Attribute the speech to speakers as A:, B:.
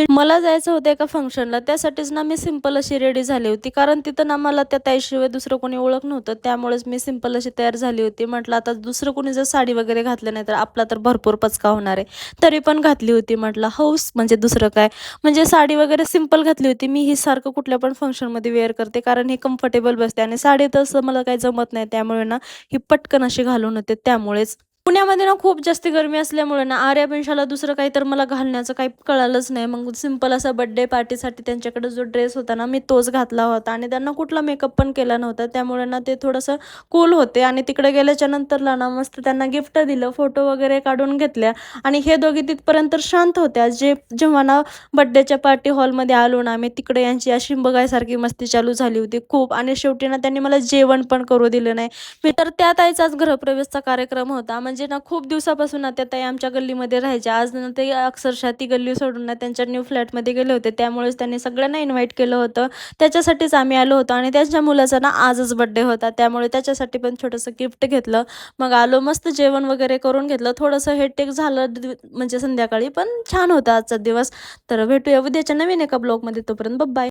A: मला जायचं होतं एका फंक्शनला, त्यासाठीच ना मी सिंपल अशी रेडी झाली होती. कारण तिथं ना मला त्या ताईशिवाय दुसरं कोणी ओळख नव्हतं. त्यामुळेच मी सिंपल अशी तयार झाली होती. म्हटलं आता दुसरं कोणी जर साडी वगैरे घातलं नाही, तर आपला तर भरपूर पचका होणार आहे. तरी पण घातली होती. म्हटलं हौस म्हणजे दुसरं काय. म्हणजे साडी वगैरे सिंपल घातली होती. मी ही सारखं कुठल्या पण फंक्शनमध्ये वेअर करते, कारण ही कम्फर्टेबल बसते आणि साडी तसं मला काही जमत नाही. त्यामुळे ना ही पटकन अशी घालून होते त्यामुळेच. पुण्यामध्ये ना खूप जास्त गरमी असल्यामुळे ना आर्या दुसरं काही तर मला घालण्याचं काही कळालंच नाही. मग सिंपल असा बर्थडे पार्टीसाठी त्यांच्याकडे जो ड्रेस होता ना, मी तोच घातला होता आणि त्यांना कुठला मेकअप पण केला नव्हता. त्यामुळे ना ते थोडंसं कूल होते आणि तिकडे गेल्याच्या नंतरला ना मस्त त्यांना गिफ्ट दिलं, फोटो वगैरे काढून घेतल्या आणि हे दोघी तिथपर्यंत शांत होत्या. जेव्हा ना बर्थडेच्या पार्टी हॉलमध्ये आलो ना आम्ही, तिकडे यांची अशी बघायसारखी मस्ती चालू झाली होती खूप आणि शेवटी ना त्यांनी मला जेवण पण करू दिलं नाही. मी तर त्या ताईचाच गृहप्रवेशचा कार्यक्रम होता. म्हणजे ना खूप दिवसापासून ना त्या ताई आमच्या गल्लीमध्ये राहायच्या. आज ना ते अक्षरशः ती गल्ली सोडून ना त्यांच्या न्यू फ्लॅटमध्ये गेले होते. त्यामुळेच त्यांनी सगळ्यांना इन्व्हाईट केलं होतं. त्याच्यासाठीच आम्ही आलो होतो आणि त्यांच्या मुलाचा ना आजच बर्थडे होता. त्यामुळे त्याच्यासाठी पण छोटंसं गिफ्ट घेतलं. मग आलो, मस्त जेवण वगैरे करून घेतलं. थोडंसं हेक्टिक झालं म्हणजे संध्याकाळी, पण छान होता आजचा दिवस. तर भेटूया उद्याच्या नवीन एका ब्लॉगमध्ये. तोपर्यंत बाय.